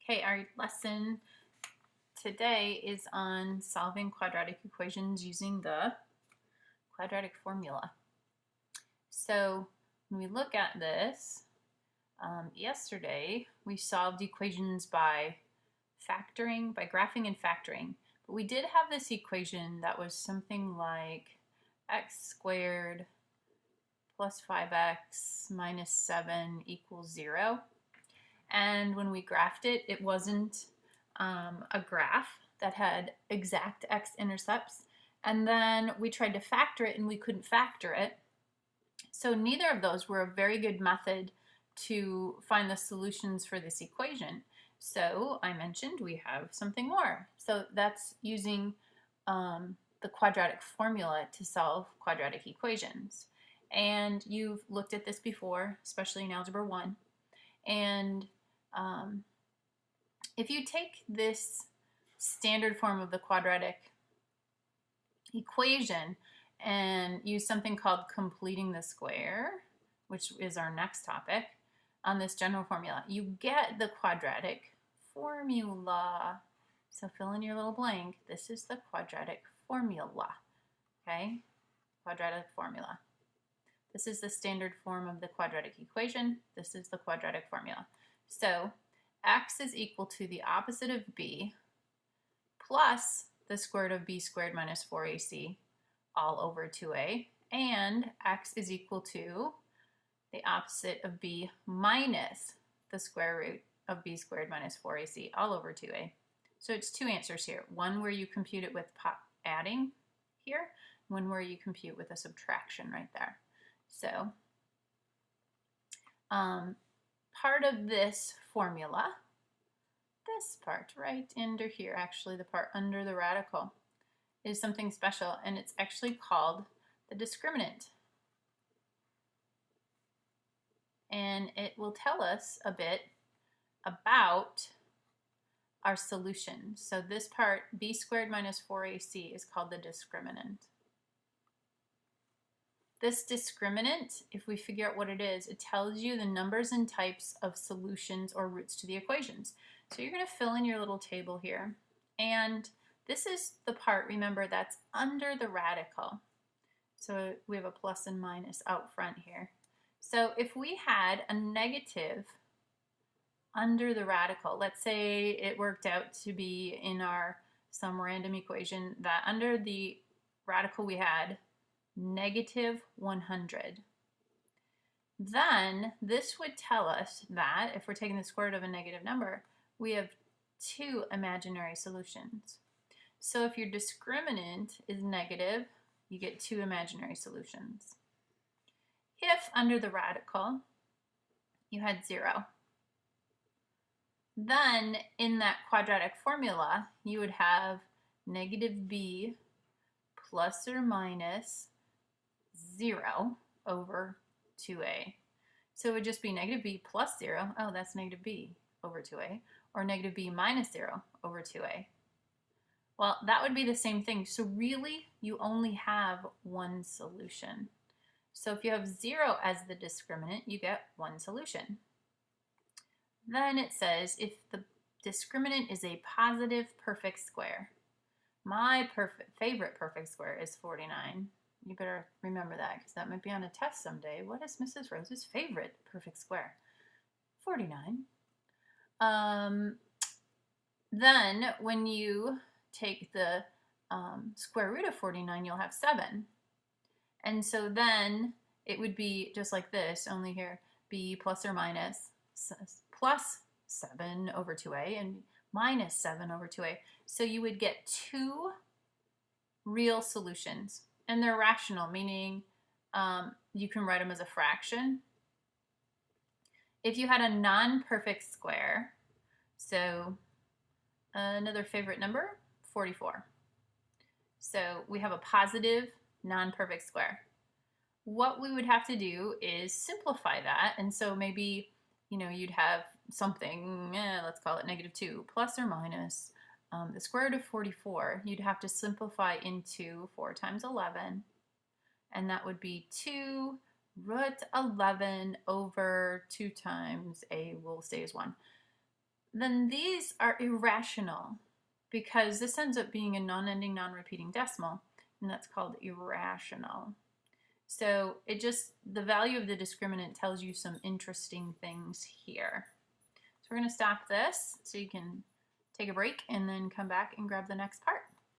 Okay, our lesson today is on solving quadratic equations using the quadratic formula. So when we look at this, yesterday we solved equations by factoring, by graphing and factoring. But we did have this equation that was something like x squared plus 5x minus 7 equals 0. And when we graphed it, it wasn't a graph that had exact x-intercepts. And then we tried to factor it and we couldn't factor it. So neither of those were a very good method to find the solutions for this equation. So I mentioned we have something more. So that's using the quadratic formula to solve quadratic equations. And you've looked at this before, especially in Algebra 1. And if you take this standard form of the quadratic equation and use something called completing the square, which is our next topic on this general formula, you get the quadratic formula. So fill in your little blank. This is the quadratic formula, okay? Quadratic formula. This is the standard form of the quadratic equation. This is the quadratic formula. So x is equal to the opposite of b plus the square root of b squared minus 4ac all over 2a, and x is equal to the opposite of b minus the square root of b squared minus 4ac all over 2a. So it's two answers here. One where you compute it with adding here, one where you compute with a subtraction right there. So part of this formula, this part right under here, actually the part under the radical, is something special, and it's actually called the discriminant. And it will tell us a bit about our solution. So this part, b squared minus 4ac, is called the discriminant. This discriminant, if we figure out what it is, it tells you the numbers and types of solutions or roots to the equations. So you're going to fill in your little table here. And this is the part, remember, that's under the radical. So we have a plus and minus out front here. So if we had a negative under the radical, let's say it worked out to be in our some random equation that under the radical we had negative 100. Then this would tell us that if we're taking the square root of a negative number, we have two imaginary solutions. So if your discriminant is negative, you get two imaginary solutions. If under the radical you had 0, then in that quadratic formula you would have negative b plus or minus 0 over 2a. So it would just be negative b plus 0, oh that's negative b over 2a, or negative b minus 0 over 2a. Well, that would be the same thing. So really, you only have one solution. So if you have 0 as the discriminant, you get one solution. Then it says if the discriminant is a positive perfect square. My favorite perfect square is 49. You better remember that because that might be on a test someday. What is Mrs. Rose's favorite perfect square? 49. Then when you take the square root of 49, you'll have 7. And so then it would be just like this, only here b plus or minus plus 7 over 2a and minus 7 over 2a. So you would get two real solutions. And they're rational, meaning you can write them as a fraction. If you had a non-perfect square, so another favorite number, 44. So we have a positive non-perfect square. What we would have to do is simplify that. And so maybe, you'd have something, let's call it negative 2, plus or minus the square root of 44. You'd have to simplify into 4 times 11. And that would be 2 root 11 over 2 times a will stay as 1. then these are irrational because this ends up being a non-ending, non-repeating decimal, and that's called irrational. So the value of the discriminant tells you some interesting things here. So we're going to stop this so you can take a break and then come back and grab the next part.